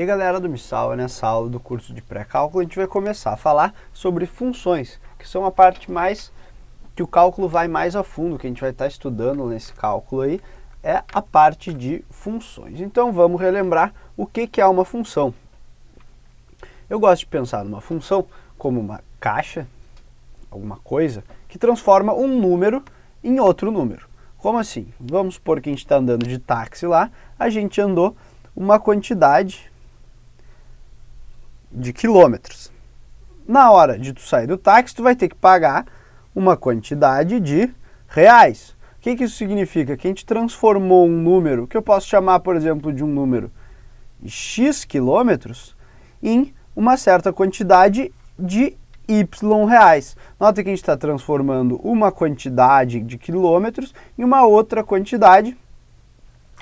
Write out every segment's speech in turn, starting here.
E aí, galera do Missal, nessa aula do curso de pré-cálculo a gente vai começar a falar sobre funções, que são a parte mais que o cálculo vai mais a fundo, que a gente vai estar estudando nesse cálculo aí, é a parte de funções. Então vamos relembrar o que é uma função. Eu gosto de pensar numa função como uma caixa, alguma coisa, que transforma um número em outro número. Como assim? Vamos supor que a gente está andando de táxi lá, a gente andou uma quantidade de quilômetros. Na hora de tu sair do táxi, tu vai ter que pagar uma quantidade de reais. O que isso significa? Que a gente transformou um número, que eu posso chamar, por exemplo, de um número x quilômetros, em uma certa quantidade de y reais. Nota que a gente está transformando uma quantidade de quilômetros em uma outra quantidade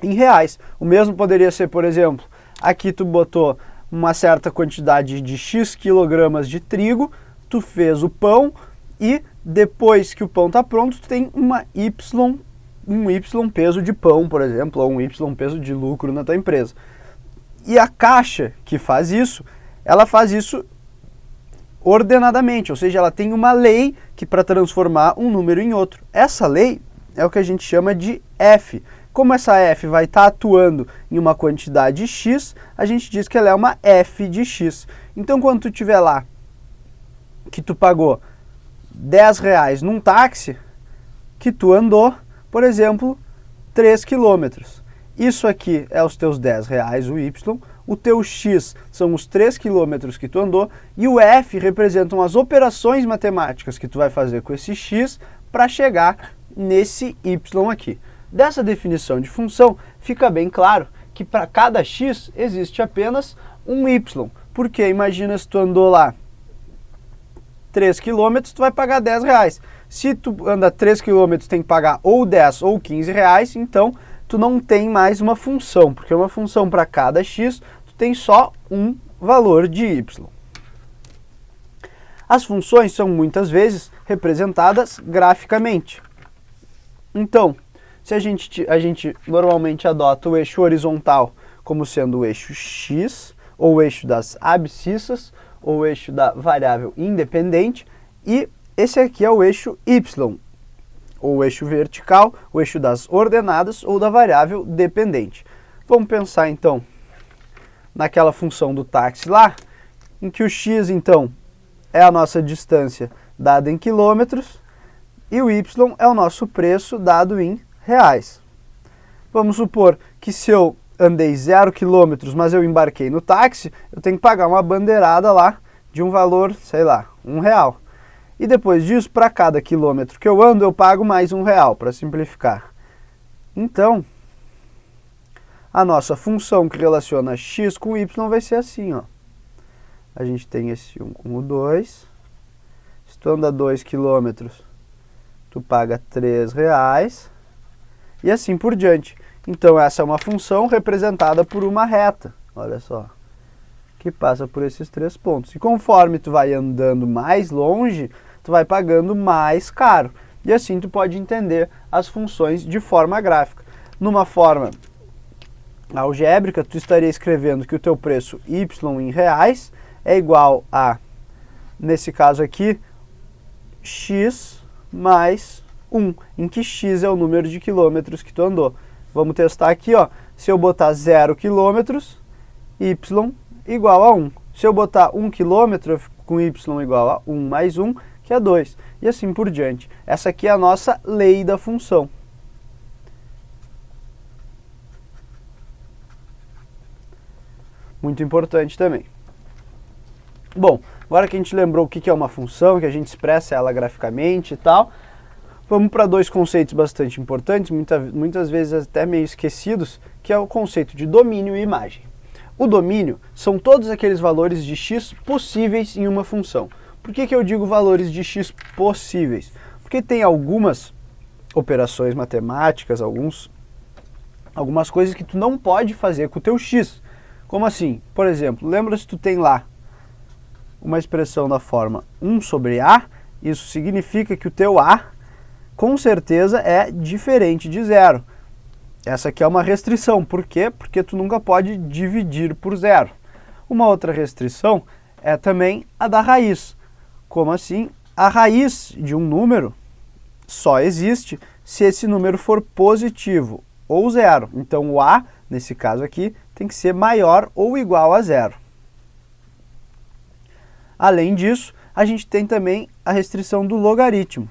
em reais. O mesmo poderia ser, por exemplo, aqui tu botou uma certa quantidade de x quilogramas de trigo, tu fez o pão e depois que o pão está pronto, tu tem um y peso de pão, por exemplo, ou um y peso de lucro na tua empresa. E a caixa que faz isso, ela faz isso ordenadamente, ou seja, ela tem uma lei que para transformar um número em outro. Essa lei é o que a gente chama de F. Como essa F vai estar atuando em uma quantidade x, a gente diz que ela é uma F de x. Então, quando tu tiver lá que tu pagou 10 reais num táxi, que tu andou, por exemplo, 3 quilômetros. Isso aqui é os teus 10 reais, o y, o teu x são os 3 quilômetros que tu andou, e o f representam as operações matemáticas que tu vai fazer com esse x para chegar nesse y aqui. Dessa definição de função, fica bem claro que para cada x existe apenas um y, porque imagina se tu andou lá 3 km, tu vai pagar 10 reais. Se tu anda 3 km, tem que pagar ou 10 ou 15 reais, então tu não tem mais uma função, porque uma função para cada x, tu tem só um valor de y. As funções são muitas vezes representadas graficamente. Então, se a gente normalmente adota o eixo horizontal como sendo o eixo x, ou o eixo das abscissas, ou o eixo da variável independente, e esse aqui é o eixo y, ou o eixo vertical, o eixo das ordenadas, ou da variável dependente. Vamos pensar então naquela função do táxi lá, em que o x então é a nossa distância dada em quilômetros, e o y é o nosso preço dado em reais. Vamos supor que se eu andei 0 km, mas eu embarquei no táxi, eu tenho que pagar uma bandeirada lá de um valor, sei lá, R$1. E depois disso, para cada quilômetro que eu ando, eu pago mais R$1, para simplificar. Então, a nossa função que relaciona x com y vai ser assim, ó. A gente tem esse 1 com o 2. Se tu anda 2 km, tu paga R$3. E assim por diante. Então essa é uma função representada por uma reta, olha só, que passa por esses 3 pontos. E conforme tu vai andando mais longe, tu vai pagando mais caro. E assim tu pode entender as funções de forma gráfica. Numa forma algébrica, tu estaria escrevendo que o teu preço y em reais é igual a, nesse caso aqui, x mais 1, em que x é o número de quilômetros que tu andou. Vamos testar aqui, ó. Se eu botar 0 km, y igual a 1. Se eu botar 1 km, eu fico com y igual a 1 mais 1, que é 2. E assim por diante. Essa aqui é a nossa lei da função. Muito importante também. Bom, agora que a gente lembrou o que é uma função, que a gente expressa ela graficamente e tal, vamos para dois conceitos bastante importantes, muitas vezes até meio esquecidos, que é o conceito de domínio e imagem. O domínio são todos aqueles valores de x possíveis em uma função. Por que eu digo valores de x possíveis? Porque tem algumas operações matemáticas, algumas coisas que tu não pode fazer com o teu x. Como assim? Por exemplo, lembra se tu tem lá uma expressão da forma 1 sobre a, isso significa que o teu a com certeza é diferente de 0. Essa aqui é uma restrição. Por quê? Porque tu nunca pode dividir por 0. Uma outra restrição é também a da raiz. Como assim? A raiz de um número só existe se esse número for positivo ou zero. Então, o a, nesse caso aqui, tem que ser maior ou igual a zero. Além disso, a gente tem também a restrição do logaritmo.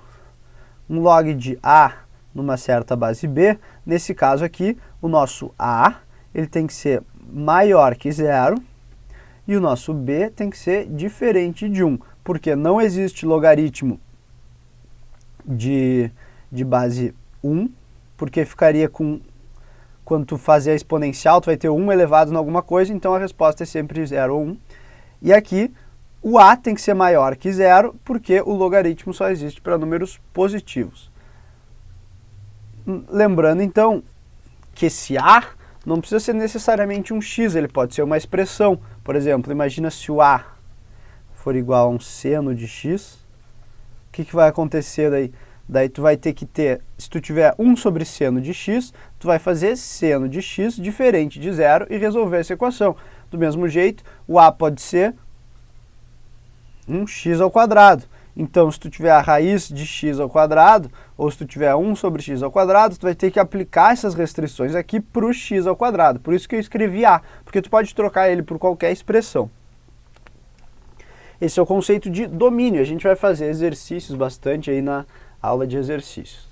Um log de a numa certa base b, nesse caso aqui, o nosso a ele tem que ser maior que zero e o nosso b tem que ser diferente de 1, porque não existe logaritmo de base 1, porque ficaria com, quando tu fazer a exponencial, tu vai ter 1 elevado em alguma coisa, então a resposta é sempre 0 ou 1. E aqui, o a tem que ser maior que zero, porque o logaritmo só existe para números positivos. Lembrando, então, que esse a não precisa ser necessariamente um x, ele pode ser uma expressão. Por exemplo, imagina se o a for igual a um seno de x, o que vai acontecer daí? Daí tu vai ter que ter, se tu tiver 1 sobre seno de x, tu vai fazer seno de x diferente de zero e resolver essa equação. Do mesmo jeito, o a pode ser um x ao quadrado. Então, se tu tiver a raiz de x ao quadrado, ou se tu tiver 1 sobre x ao quadrado, tu vai ter que aplicar essas restrições aqui para o x ao quadrado. Por isso que eu escrevi a, porque tu pode trocar ele por qualquer expressão. Esse é o conceito de domínio. A gente vai fazer exercícios bastante aí na aula de exercícios.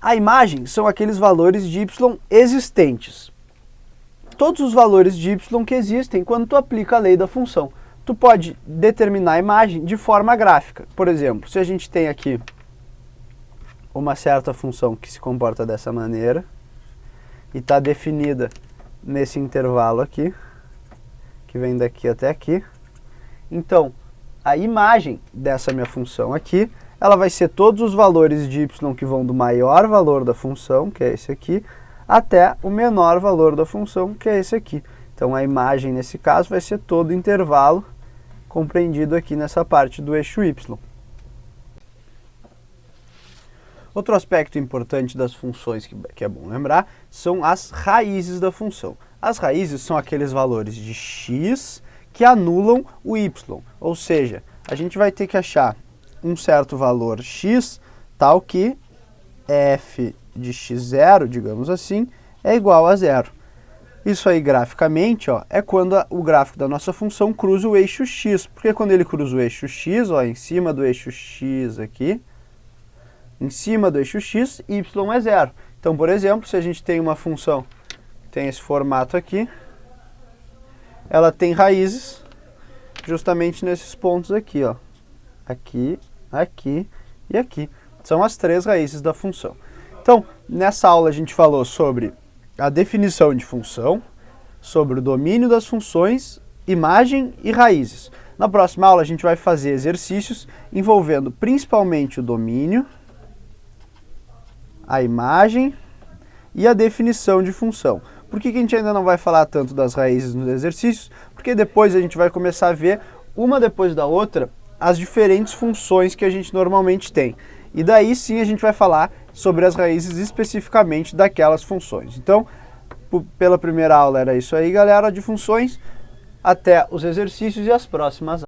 A imagem são aqueles valores de y existentes. Todos os valores de y que existem quando tu aplica a lei da função. Tu pode determinar a imagem de forma gráfica. Por exemplo, se a gente tem aqui uma certa função que se comporta dessa maneira e está definida nesse intervalo aqui, que vem daqui até aqui, então a imagem dessa minha função aqui, ela vai ser todos os valores de y que vão do maior valor da função, que é esse aqui, até o menor valor da função, que é esse aqui. Então a imagem nesse caso vai ser todo o intervalo compreendido aqui nessa parte do eixo y. Outro aspecto importante das funções que é bom lembrar são as raízes da função. As raízes são aqueles valores de x que anulam o y, ou seja, a gente vai ter que achar um certo valor x tal que f de x0, digamos assim, é igual a zero. Isso aí, graficamente, ó, é quando o gráfico da nossa função cruza o eixo x. Porque quando ele cruza o eixo x, ó, em cima do eixo x aqui, em cima do eixo x, y é zero. Então, por exemplo, se a gente tem uma função que tem esse formato aqui, ela tem raízes justamente nesses pontos aqui, ó. Aqui, aqui e aqui. São as três raízes da função. Então, nessa aula a gente falou sobre a definição de função, sobre o domínio das funções, imagem e raízes. Na próxima aula a gente vai fazer exercícios envolvendo principalmente o domínio, a imagem e a definição de função. Por que a gente ainda não vai falar tanto das raízes nos exercícios? Porque depois a gente vai começar a ver, uma depois da outra, as diferentes funções que a gente normalmente tem. E daí sim a gente vai falar sobre as raízes especificamente daquelas funções. Então, pela primeira aula era isso aí, galera, de funções. Até os exercícios e as próximas aulas.